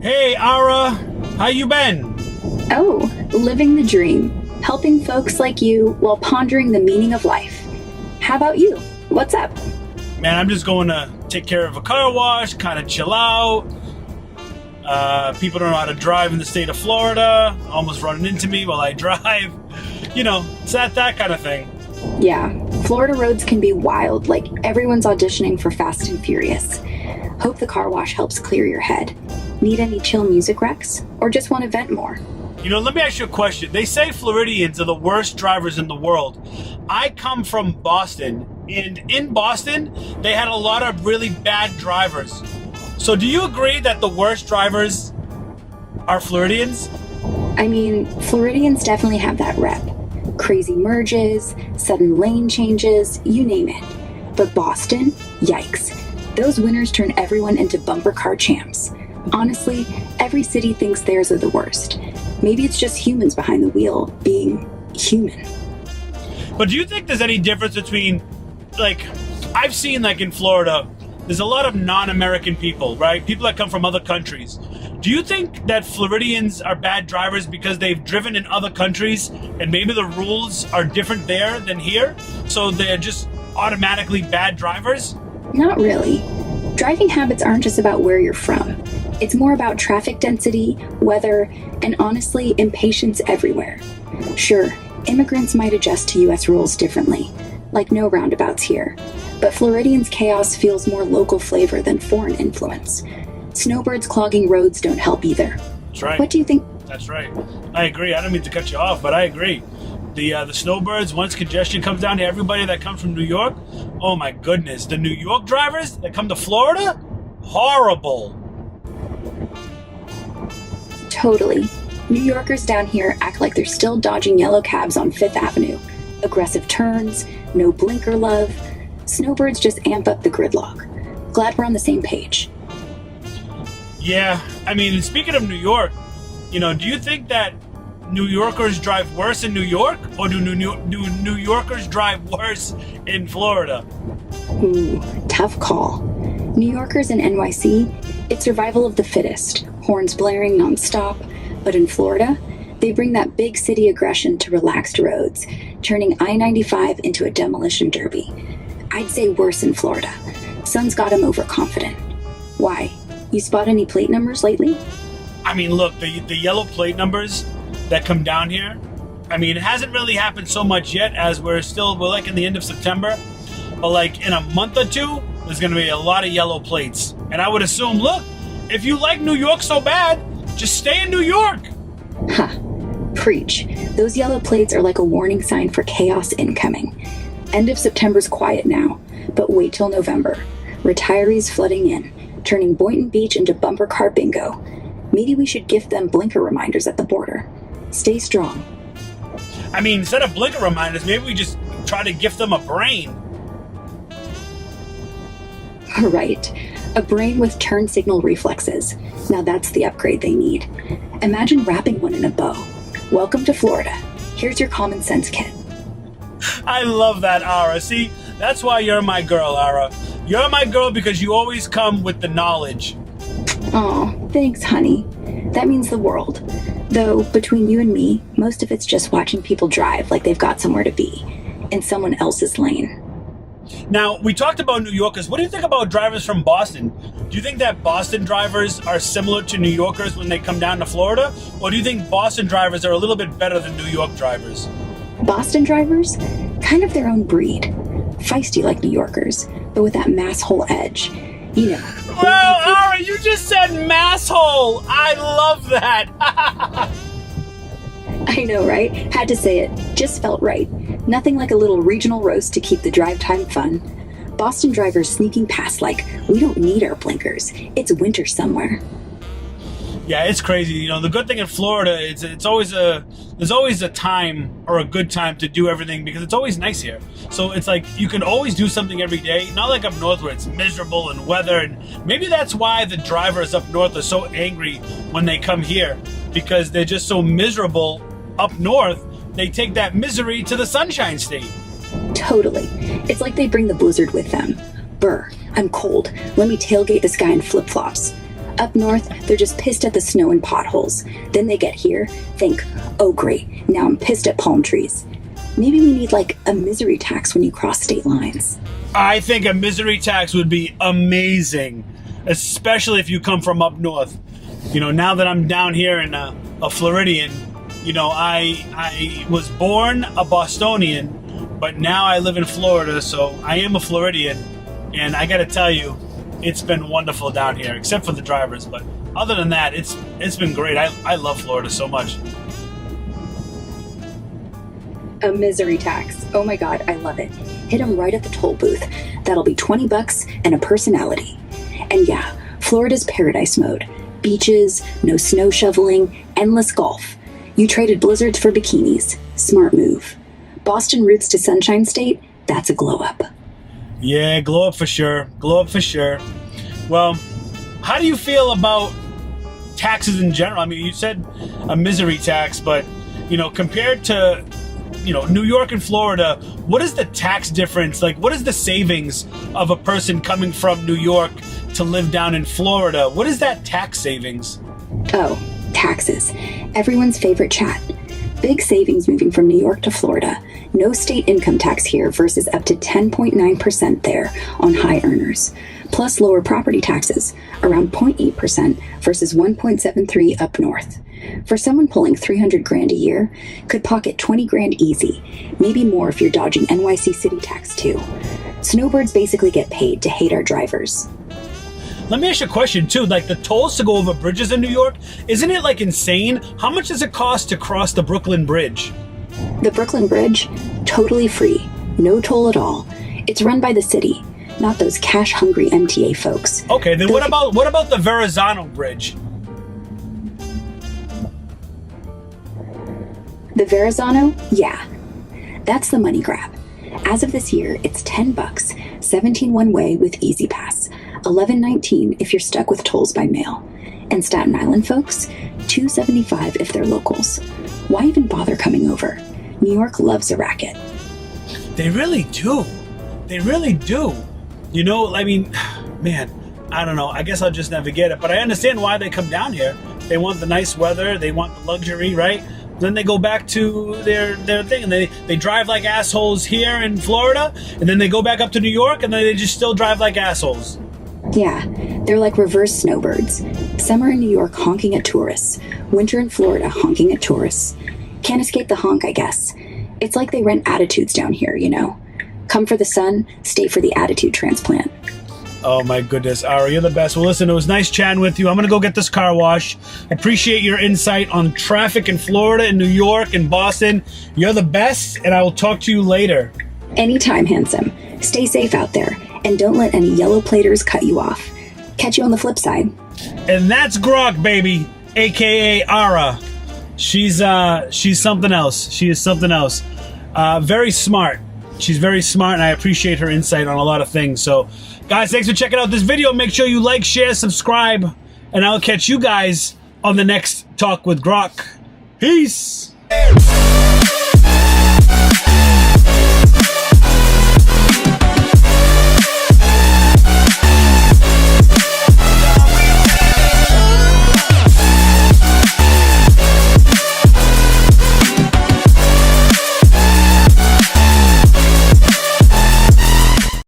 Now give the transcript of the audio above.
Hey, Ara, how you been? Oh, living the dream. Helping folks like you while pondering the meaning of life. How about you? What's up? Man, I'm just going to take care of a car wash, kind of chill out. People don't know how to drive in the state of Florida, almost running into me while I drive. You know, it's that kind of thing. Yeah, Florida roads can be wild, like everyone's auditioning for Fast and Furious. Hope the car wash helps clear your head. Need any chill music recs? Or just want to vent more? You know, let me ask you a question. They say Floridians are the worst drivers in the world. I come from Boston, and in Boston, they had a lot of really bad drivers. So do you agree that the worst drivers are Floridians? I mean, Floridians definitely have that rep. Crazy merges, sudden lane changes, you name it. But Boston? Yikes. Those winners turn everyone into bumper car champs. Honestly, every city thinks theirs are the worst. Maybe it's just humans behind the wheel being human. But do you think there's any difference between, like, I've seen, like, in Florida, there's a lot of non-American people, right? People that come from other countries. Do you think that Floridians are bad drivers because they've driven in other countries and maybe the rules are different there than here? So they're just automatically bad drivers? Not really. Driving habits aren't just about where you're from. It's more about traffic density, weather, and honestly, impatience everywhere. Sure, immigrants might adjust to US rules differently, like no roundabouts here. But Floridians' chaos feels more local flavor than foreign influence. Snowbirds clogging roads don't help either. That's right. What do you think? That's right. I agree. I don't mean to cut you off, but I agree. The snowbirds, once congestion comes down to everybody that comes from New York, oh my goodness. The New York drivers that come to Florida? Horrible. Totally. New Yorkers down here act like they're still dodging yellow cabs on Fifth Avenue. Aggressive turns, no blinker love. Snowbirds just amp up the gridlock. Glad we're on the same page. Yeah, I mean, speaking of New York, you know, do you think that New Yorkers drive worse in New York, or do New Yorkers drive worse in Florida? Ooh, tough call. New Yorkers in NYC, it's survival of the fittest, horns blaring nonstop. But in Florida, they bring that big city aggression to relaxed roads, turning I-95 into a demolition derby. I'd say worse in Florida. Sun's got him overconfident. Why? You spot any plate numbers lately? I mean, look, the yellow plate numbers that come down here, I mean, it hasn't really happened so much yet as we're like in the end of September. But like in a month or two, there's going to be a lot of yellow plates. And I would assume, look, if you like New York so bad, just stay in New York. Ha. Preach. Those yellow plates are like a warning sign for chaos incoming. End of September's quiet now, but wait till November. Retirees flooding in, turning Boynton Beach into bumper car bingo. Maybe we should gift them blinker reminders at the border. Stay strong. I mean, instead of blinker reminders, maybe we just try to gift them a brain. Right. A brain with turn signal reflexes. Now that's the upgrade they need. Imagine wrapping one in a bow. Welcome to Florida. Here's your common sense kit. I love that, Ara. See, that's why you're my girl, Ara. You're my girl because you always come with the knowledge. Aw, thanks, honey. That means the world. Though, between you and me, most of it's just watching people drive like they've got somewhere to be, in someone else's lane. Now, we talked about New Yorkers. What do you think about drivers from Boston? Do you think that Boston drivers are similar to New Yorkers when they come down to Florida? Or do you think Boston drivers are a little bit better than New York drivers? Boston drivers? Kind of their own breed. Feisty like New Yorkers, but with that masshole edge. You know. Well, Ara, you just said masshole. I love that. I know, right? Had to say it. Just felt right. Nothing like a little regional roast to keep the drive time fun. Boston drivers sneaking past like, we don't need our blinkers. It's winter somewhere. Yeah, it's crazy. You know, the good thing in Florida is there's always a time or a good time to do everything because it's always nice here. So it's like you can always do something every day. Not like up north where it's miserable and weather. And maybe that's why the drivers up north are so angry when they come here because they're just so miserable up north. They take that misery to the Sunshine State. Totally. It's like they bring the blizzard with them. Brr, I'm cold. Let me tailgate this guy in flip-flops. Up north, they're just pissed at the snow and potholes. Then they get here, think, oh great, now I'm pissed at palm trees. Maybe we need like a misery tax when you cross state lines. I think a misery tax would be amazing, especially if you come from up north. You know, now that I'm down here in a Floridian, you know, I was born a Bostonian, but now I live in Florida, so I am a Floridian. And I gotta tell you, it's been wonderful down here, except for the drivers. But other than that, it's been great. I love Florida so much. A misery tax. Oh my God, I love it. Hit them right at the toll booth. That'll be $20 and a personality. And yeah, Florida's paradise mode. Beaches, no snow shoveling, endless golf. You traded blizzards for bikinis. Smart move. Boston roots to Sunshine State, that's a glow up. Yeah, glow up for sure. Glow up for sure. Well, how do you feel about taxes in general? I mean, you said a misery tax, but, you know, compared to, you know, New York and Florida, what is the tax difference? Like, what is the savings of a person coming from New York to live down in Florida? What is that tax savings? Oh, taxes. Everyone's favorite chat. Big savings moving from New York to Florida. No state income tax here versus up to 10.9% there on high earners. Plus lower property taxes, around 0.8% versus 1.73 up north. For someone pulling 300 grand a year, could pocket 20 grand easy, maybe more if you're dodging NYC city tax too. Snowbirds basically get paid to hate our drivers. Let me ask you a question too. Like the tolls to go over bridges in New York, isn't it like insane? How much does it cost to cross the Brooklyn Bridge? The Brooklyn Bridge, totally free, no toll at all. It's run by the city, not those cash-hungry MTA folks. Okay, then what about the Verrazano Bridge? The Verrazano? Yeah. That's the money grab. As of this year, it's $10, 17 one-way with Easy Pass, $11.19 if you're stuck with tolls by mail. And Staten Island folks, $2.75 if they're locals. Why even bother coming over? New York loves a racket. They really do. They really do. You know, I mean, man, I don't know. I guess I'll just never get it. But I understand why they come down here. They want the nice weather. They want the luxury, right? Then they go back to their thing, and they drive like assholes here in Florida, and then they go back up to New York, and then they just still drive like assholes. Yeah, they're like reverse snowbirds. Summer in New York honking at tourists. Winter in Florida honking at tourists. Can't escape the honk, I guess. It's like they rent attitudes down here, you know? Come for the sun, stay for the attitude transplant. Oh my goodness, Ara, you're the best. Well, listen, it was nice chatting with you. I'm going to go get this car wash. Appreciate your insight on traffic in Florida and New York and Boston. You're the best, and I will talk to you later. Anytime, handsome. Stay safe out there, and don't let any yellow platers cut you off. Catch you on the flip side. And that's Grok, baby, a.k.a. Ara. She's something else. She is something else. Very smart. She's very smart, and I appreciate her insight on a lot of things. So, guys, thanks for checking out this video. Make sure you like, share, subscribe, and I'll catch you guys on the next Talk with Grok. Peace!